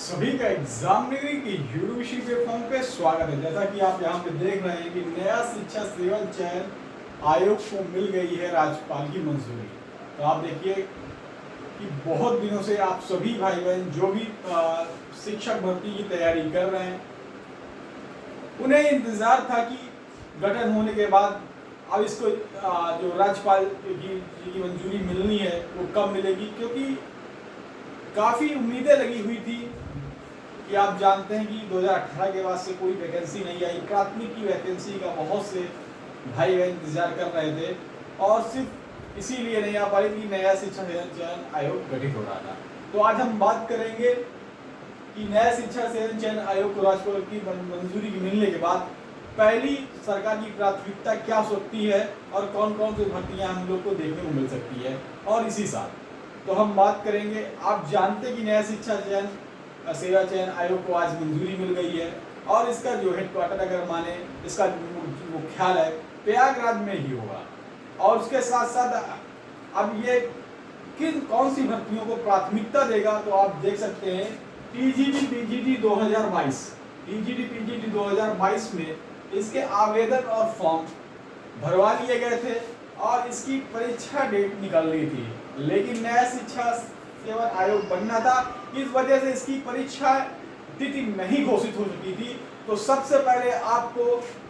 सभी का एग्जामिनरी की यूनिवर्सिटी प्लेटफॉर्म पे स्वागत है। जैसा कि आप यहाँ पे देख रहे हैं कि नया शिक्षा सेवा चयन आयोग को मिल गई है राज्यपाल की मंजूरी। तो आप देखिए कि बहुत दिनों से आप सभी भाई बहन जो भी शिक्षक भर्ती की तैयारी कर रहे हैं, उन्हें इंतजार था कि गठन होने के बाद अब इसको जो राज्यपाल की मंजूरी मिलनी है वो कब मिलेगी, क्योंकि काफ़ी उम्मीदें लगी हुई थी कि आप जानते हैं कि 2018 के बाद से कोई वैकेंसी नहीं आई। प्राथमिक की वैकेंसी का बहुत से भाई बहन इंतजार कर रहे थे और सिर्फ इसीलिए नहीं आ पाई कि नया शिक्षा चयन आयोग गठित हो रहा था। तो आज हम बात करेंगे कि नया शिक्षा चयन आयोग को राज्यपाल की मंजूरी मिलने के बाद पहली सरकार की प्राथमिकता क्या हो सकती है और कौन कौन सी भर्तियां हम लोग को देखने को मिल सकती है। और इसी साथ तो हम बात करेंगे, आप जानते कि नया शिक्षा सेवा चयन आयोग को आज मंजूरी मिल गई है और इसका जो हेडक्वार्टर अगर माने इसका मुख्यालय प्रयागराज में ही होगा। और उसके साथ साथ अब ये कौन सी भर्तियों को प्राथमिकता देगा, तो आप देख सकते हैं टीजीटी पीजीटी 2022 टीजीटी पीजीटी 2022 में इसके आवेदन और फॉर्म भरवा लिए गए थे और इसकी परीक्षा डेट निकल रही थी, लेकिन नया शिक्षा सेवा आयोग बनना था, इस वजह से इसकी परीक्षा तिथि नहीं घोषित हो चुकी थी। तो सबसे पहले आपको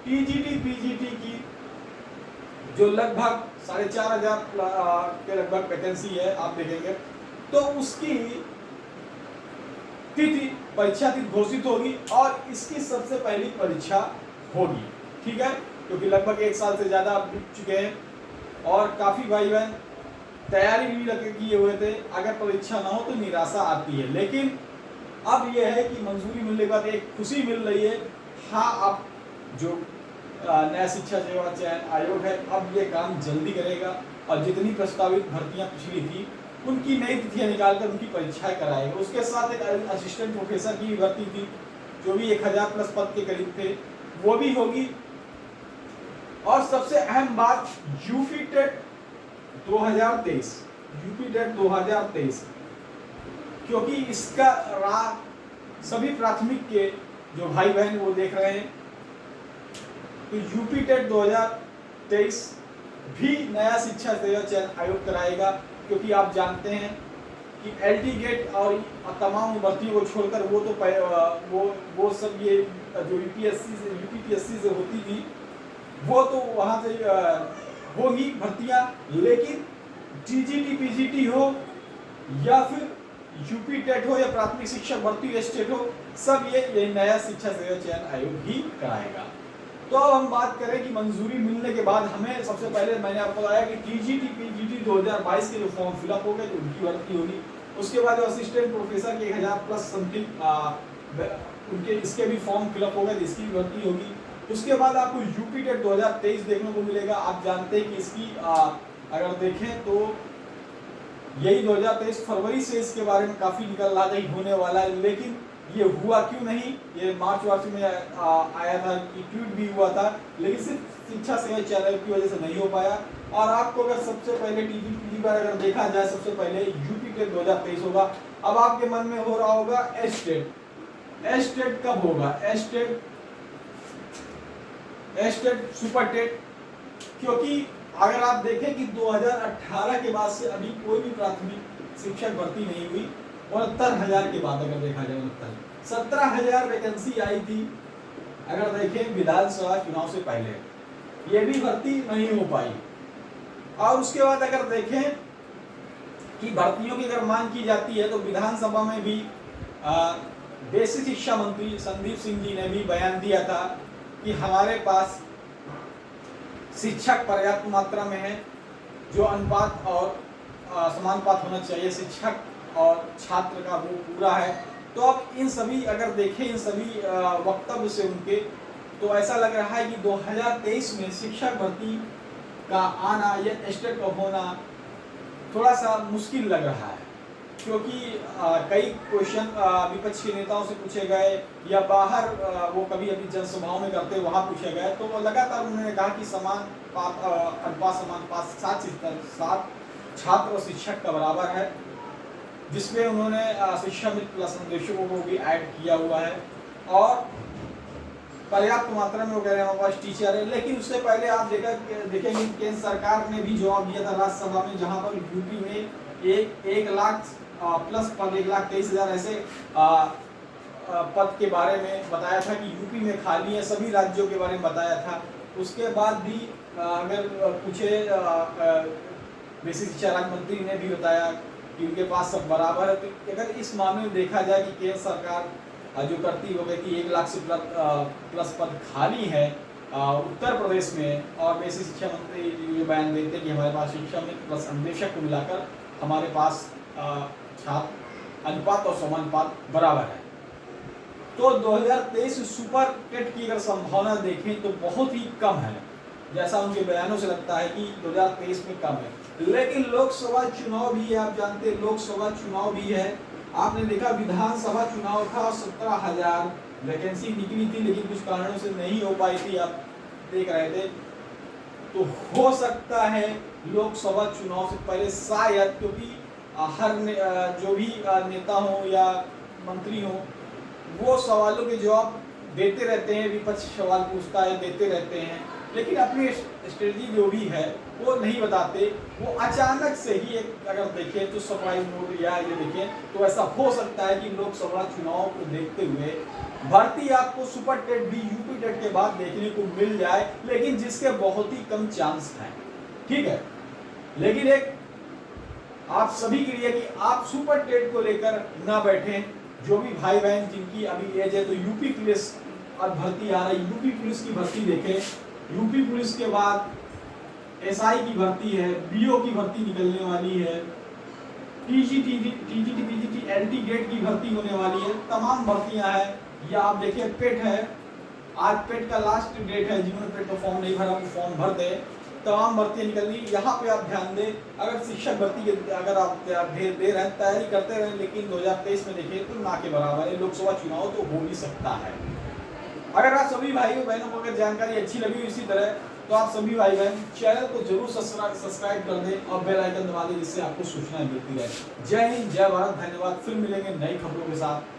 टीजीटी पीजीटी की जो लगभग 4500 के लगभग वैकेंसी है, आप देखेंगे तो उसकी तिथि परीक्षा तिथि घोषित होगी और इसकी सबसे पहली परीक्षा होगी। ठीक है, क्योंकि लगभग 1 साल से ज्यादा बीत चुके हैं और काफी भाई बहन तैयारी भी लगे किए हुए थे। अगर परीक्षा ना हो तो निराशा आती है, लेकिन अब यह है कि मंजूरी मिलने के बाद एक खुशी मिल रही है। हाँ, अब जो नया शिक्षा सेवा चयन आयोग है अब ये काम जल्दी करेगा और जितनी प्रस्तावित भर्तियां पिछली थी उनकी नई तिथियां निकालकर उनकी परीक्षाएं कराएगा। उसके साथ एक असिस्टेंट प्रोफेसर की भर्ती थी जो भी 1000 प्लस पद के करीब थे, वो भी होगी। और सबसे अहम बात यूपी टेट 2023 क्योंकि इसका सभी प्राथमिक के जो भाई बहन वो देख रहे हैं, तो यूपी टेट 2023 भी नया शिक्षा सेवा चयन आयोग कराएगा। क्योंकि आप जानते हैं कि एलटी गेट और तमाम भर्तियों को छोड़कर वो तो वो सब ये जो यूपीपीएससी से होती थी वो तो वहाँ से होगी भर्तियां, लेकिन टीजीटी पीजीटी हो या फिर यूपी टेट हो या प्राथमिक शिक्षक भर्ती स्टेट हो, सब ये नया शिक्षा सेवा चयन आयोग ही कराएगा। तो अब हम बात करें कि मंजूरी मिलने के बाद हमें सबसे पहले मैंने आपको बताया कि टीजीटी पीजीटी 2022 के जो फॉर्म फिलअप हो गए तो उनकी भर्ती होगी। उसके बाद असिस्टेंट प्रोफेसर के 1000 प्लस समथिंग उनके इसके भी फॉर्म फिलअप हो गए, इसकी भी भर्ती होगी। उसके बाद आपको यूपी टेट 2023 देखने को मिलेगा। आप जानते हैं कि इसकी अगर देखें तो यही 2023 फरवरी से इसके बारे में काफ़ी निकल रहा था होने वाला है, लेकिन ये हुआ क्यों नहीं। ये मार्च में आया था कि ट्वीट भी हुआ था, लेकिन सिर्फ शिक्षा सेवा चयन की वजह से नहीं हो पाया। और आपको अगर सबसे पहले टीजी पर अगर देखा जाए, सबसे पहले यूपी टेट 2023 होगा। अब आपके मन में हो रहा होगा एस टेट कब होगा, एस टेट सुपर टेट, क्योंकि अगर आप देखें कि 2018 के बाद से अभी कोई भी प्राथमिक शिक्षक भर्ती नहीं हुई। 69,000 के बाद अगर देखा जाए 17,000 वैकेंसी आई थी अगर देखें विधानसभा चुनाव से पहले, ये भी भर्ती नहीं हो पाई। और उसके बाद अगर देखें कि भर्तियों की अगर मांग की जाती है तो विधानसभा में भी बेसिक शिक्षा मंत्री संदीप सिंह जी ने भी बयान दिया था कि हमारे पास शिक्षक पर्याप्त मात्रा में है, जो अनुपात और समानुपात होना चाहिए शिक्षक और छात्र का वो पूरा है। तो अब इन सभी अगर देखें इन सभी वक्तव्य से उनके, तो ऐसा लग रहा है कि 2023 में शिक्षक भर्ती का आना या स्टेट का होना थोड़ा सा मुश्किल लग रहा है, क्योंकि कई क्वेश्चन विपक्ष के नेताओं से पूछे गए या बाहर वो कभी अभी जनसभाओं में करते वहाँ पूछे गए, तो वो लगातार उन्होंने कहा कि अनुपात 7 छात्र और शिक्षक का बराबर है। जिसमें उन्होंने शिक्षा मित्र प्लस निदेशकों को भी ऐड किया हुआ है और पर्याप्त मात्रा में वो कह रहे हैं हमारे पास टीचर है। लेकिन उससे पहले आप देखेंगे केंद्र सरकार ने भी जवाब दिया था राज्यसभा में, जहां पर यूपी में 1 लाख प्लस पद 1,23,000 ऐसे पद के बारे में बताया था कि यूपी में खाली है, सभी राज्यों के बारे में बताया था। उसके बाद भी अगर पूछे बेसिक शिक्षा राज्य मंत्री ने भी बताया कि उनके पास सब बराबर है। तो अगर इस मामले में देखा जाए कि केंद्र सरकार जो करती हो गई कि 1 लाख से प्लस पद खाली है उत्तर प्रदेश में, और बेसिक शिक्षा मंत्री जो बयान देते हैं कि हमारे पास शिक्षा में प्लस अन्वेषक को मिलाकर हमारे पास छात्र अनुपात और समानुपात बराबर है। तो 2023 सुपर टेट की अगर संभावना देखें तो बहुत ही कम है, जैसा उनके बयानों से लगता है कि 2023 में कम है। लेकिन लोकसभा चुनाव भी है, आप जानते हैं लोकसभा चुनाव भी है। आपने देखा विधानसभा चुनाव था, 17,000 वैकेंसी निकली थी, लेकिन कुछ कारणों से नहीं हो पाई थी, आप देख रहे थे। तो हो सकता है लोकसभा चुनाव से पहले शायद, क्योंकि जो भी नेता हो या मंत्री हो वो सवालों के जवाब देते रहते हैं, विपक्ष सवाल पूछता है देते रहते हैं, लेकिन अपनी स्ट्रेटजी जो भी है वो नहीं बताते। वो अचानक से ही एक अगर देखें तो सरप्राइज मोड या ये देखें तो ऐसा हो सकता है कि लोकसभा चुनाव को देखते हुए भर्ती आपको सुपर टेट भी यूपी टेट के बाद देखने को मिल जाए, लेकिन जिसके बहुत ही कम चांस हैं। ठीक है, लेकिन एक आप सभी के लिए कि आप सुपर टेट को लेकर ना बैठें। जो भी भाई बहन जिनकी अभी एज है, तो यूपी पुलिस अब भर्ती आ रही है, यूपी पुलिस की भर्ती देखें। यूपी पुलिस के बाद एसआई की भर्ती है, बीओ की भर्ती निकलने वाली है, टीजीटी एलटी गेट की भर्ती होने वाली है, तमाम भर्तियां हैं। या आप देखिए पेट है, आज पेट का लास्ट डेट है, जिन्होंने पेट का फॉर्म नहीं भरा वो फॉर्म भर दे, तमाम भर्तियां निकलनी। यहाँ पे आप ध्यान दें, अगर शिक्षक भर्ती के अगर आप दे रहे हैं, तैयारी करते रहे, लेकिन 2023 में देखिए तो ना के बराबर है। लोकसभा चुनाव तो हो भी सकता है। अगर आप सभी भाइयों बहनों को अगर जानकारी अच्छी लगी इसी तरह, तो आप सभी भाई बहन चैनल को जरूर सब्सक्राइब कर दें और बेल आइकन दबा दें, जिससे आपको सूचनाएं मिलती रहे। जय हिंद, जय भारत, धन्यवाद। फिर मिलेंगे नई खबरों के साथ।